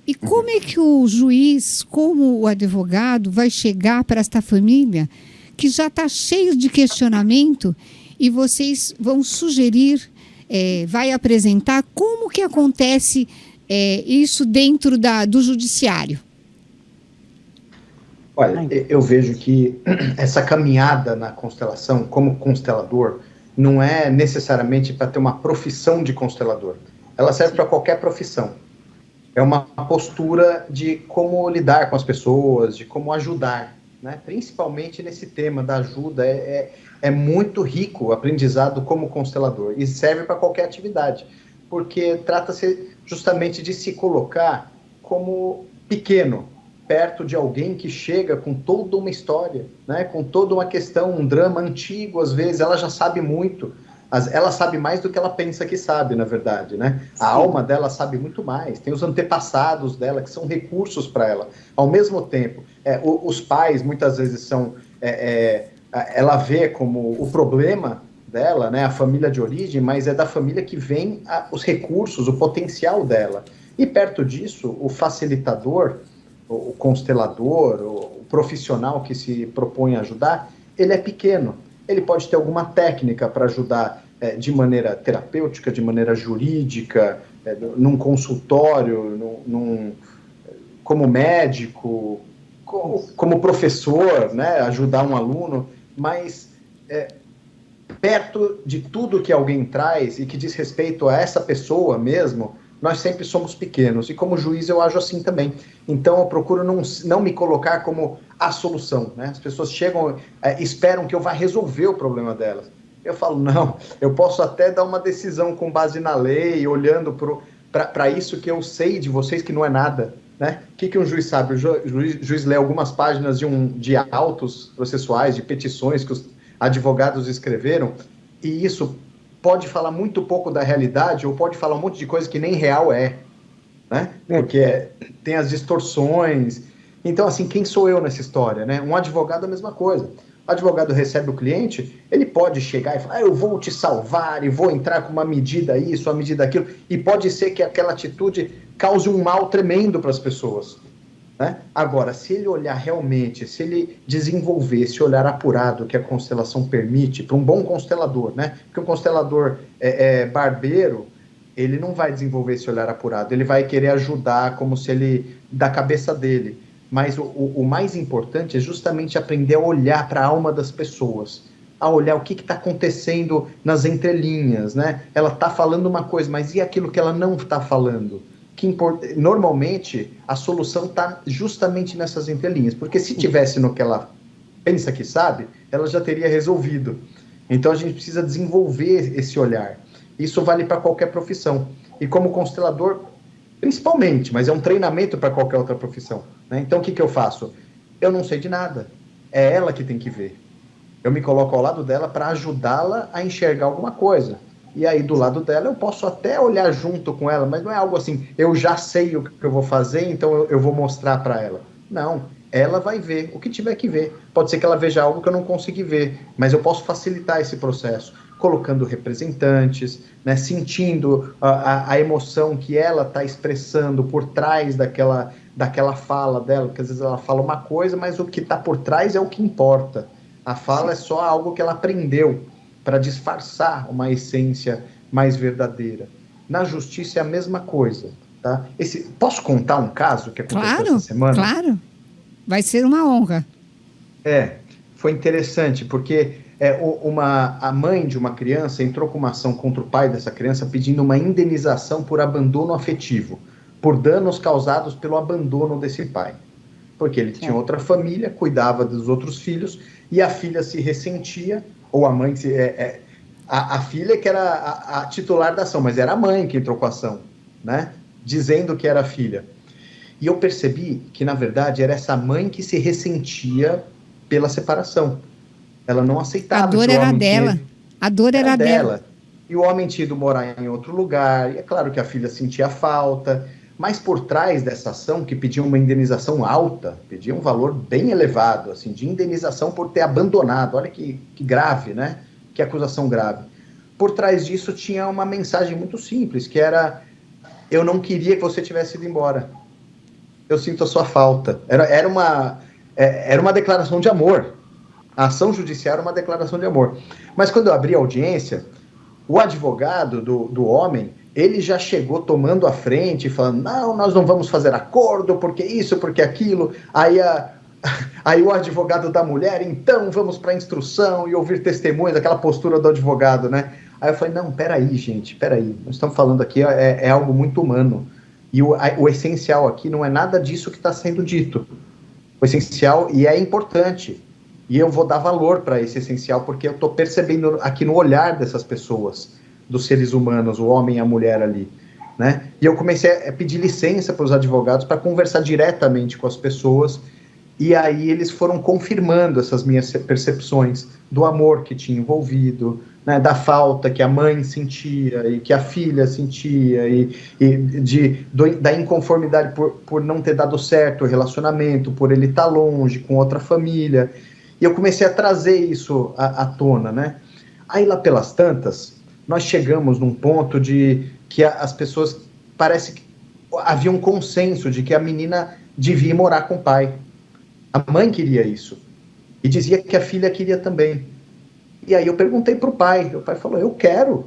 E como é que o juiz, como o advogado, vai chegar para esta família que já está cheio de questionamento e vocês vão sugerir, vai apresentar como que acontece isso dentro do judiciário? Olha, eu vejo que essa caminhada na constelação, como constelador, não é necessariamente para ter uma profissão de constelador. Ela serve para qualquer profissão. É uma postura de como lidar com as pessoas, de como ajudar, né? Principalmente nesse tema da ajuda. É muito rico o aprendizado como constelador e serve para qualquer atividade, porque trata-se justamente de se colocar como pequeno, perto de alguém que chega com toda uma história, né? Com toda uma questão, um drama antigo, às vezes, ela já sabe muito, ela sabe mais do que ela pensa que sabe, na verdade, né? A alma dela sabe muito mais, tem os antepassados dela, que são recursos para ela. Ao mesmo tempo, os pais, muitas vezes, são... ela vê como o problema dela, né? A família de origem, mas é da família que vem os recursos, o potencial dela. E perto disso, o facilitador, o constelador, o profissional que se propõe a ajudar, ele é pequeno. Ele pode ter alguma técnica para ajudar de maneira terapêutica, de maneira jurídica, num consultório, como médico, como professor, né, ajudar um aluno, mas perto de tudo que alguém traz e que diz respeito a essa pessoa mesmo, nós sempre somos pequenos, e como juiz eu ajo assim também. Então eu procuro não me colocar como a solução, né? As pessoas chegam, esperam que eu vá resolver o problema delas. Eu falo, não, eu posso até dar uma decisão com base na lei, olhando para isso que eu sei de vocês, que não é nada, né? O que um juiz sabe? O juiz lê algumas páginas de autos processuais, de petições que os advogados escreveram, e isso pode falar muito pouco da realidade, ou pode falar um monte de coisa que nem real né? Porque tem as distorções. Então, assim, quem sou eu nessa história, né? Um advogado é a mesma coisa. O advogado recebe o cliente, ele pode chegar e falar, eu vou te salvar, e vou entrar com uma medida isso, uma medida aquilo, e pode ser que aquela atitude cause um mal tremendo para as pessoas, né? Agora, se ele olhar realmente, se ele desenvolver esse olhar apurado que a constelação permite, para um bom constelador, né? Porque um constelador barbeiro, ele não vai desenvolver esse olhar apurado, ele vai querer ajudar como se ele, da cabeça dele. Mas o mais importante é justamente aprender a olhar para a alma das pessoas, a olhar o que está acontecendo nas entrelinhas, né? Ela está falando uma coisa, mas e aquilo que ela não está falando? Normalmente a solução está justamente nessas entrelinhas, porque se tivesse no que ela pensa que sabe, ela já teria resolvido. Então a gente precisa desenvolver esse olhar. Isso vale para qualquer profissão. E como constelador, principalmente, mas é um treinamento para qualquer outra profissão, né? Então o que eu faço? Eu não sei de nada. É ela que tem que ver. Eu me coloco ao lado dela para ajudá-la a enxergar alguma coisa. E aí, do lado dela, eu posso até olhar junto com ela, mas não é algo assim, eu já sei o que eu vou fazer, então eu vou mostrar para ela. Não, ela vai ver o que tiver que ver. Pode ser que ela veja algo que eu não consegui ver, mas eu posso facilitar esse processo, colocando representantes, né, sentindo a emoção que ela está expressando por trás daquela fala dela, porque às vezes ela fala uma coisa, mas o que está por trás é o que importa. A fala é só algo que ela aprendeu para disfarçar uma essência mais verdadeira. Na justiça é a mesma coisa, tá? Posso contar um caso que aconteceu essa semana? Claro, vai ser uma honra. Foi interessante, porque a mãe de uma criança entrou com uma ação contra o pai dessa criança pedindo uma indenização por abandono afetivo, por danos causados pelo abandono desse pai. Porque ele tinha outra família, cuidava dos outros filhos, e a filha se ressentia, ou a mãe, a filha que era a titular da ação, mas era a mãe que entrou com a ação, né? Dizendo que era a filha. E eu percebi que, na verdade, era essa mãe que se ressentia pela separação. Ela não aceitava. A dor era dela. A dor era dela. E o homem tinha ido morar em outro lugar, e é claro que a filha sentia falta, mas por trás dessa ação, que pedia uma indenização alta, pedia um valor bem elevado, assim, de indenização por ter abandonado, olha que grave, né? Que acusação grave. Por trás disso tinha uma mensagem muito simples, que era, eu não queria que você tivesse ido embora. eu sinto a sua falta. Era uma declaração de amor. A ação judicial era uma declaração de amor. Mas quando eu abri a audiência, o advogado do homem, ele já chegou tomando a frente, falando, não, nós não vamos fazer acordo, porque isso, porque aquilo. Aí o advogado da mulher, então vamos para a instrução e ouvir testemunhas, aquela postura do advogado, né? Aí eu falei, não, peraí, gente, peraí. Nós estamos falando aqui, é algo muito humano. E o essencial aqui não é nada disso que está sendo dito. O essencial, e é importante, e eu vou dar valor para esse essencial, porque eu estou percebendo aqui no olhar dessas pessoas, dos seres humanos, o homem e a mulher ali, né? E eu comecei a pedir licença para os advogados para conversar diretamente com as pessoas, e aí eles foram confirmando essas minhas percepções do amor que tinha envolvido, né, da falta que a mãe sentia e que a filha sentia, da inconformidade por não ter dado certo o relacionamento, por ele estar longe, com outra família. E eu comecei a trazer isso à tona, né? Aí lá pelas tantas, nós chegamos num ponto de que as pessoas, parece que havia um consenso de que a menina devia morar com o pai. A mãe queria isso. E dizia que a filha queria também. E aí eu perguntei para o pai. O pai falou, eu quero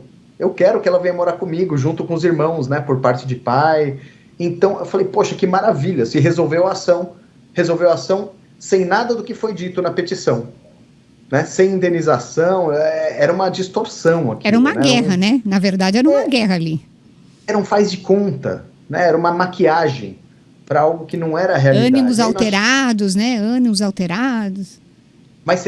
que ela venha morar comigo, junto com os irmãos, né, por parte de pai. Então eu falei, poxa, que maravilha, se resolveu a ação sem nada do que foi dito na petição, né, sem indenização, era uma distorção aqui. Era uma guerra, né? Na verdade era uma guerra ali. Era um faz de conta, né, era uma maquiagem para algo que não era a realidade. Ânimos alterados, né? Ânimos alterados. Mas você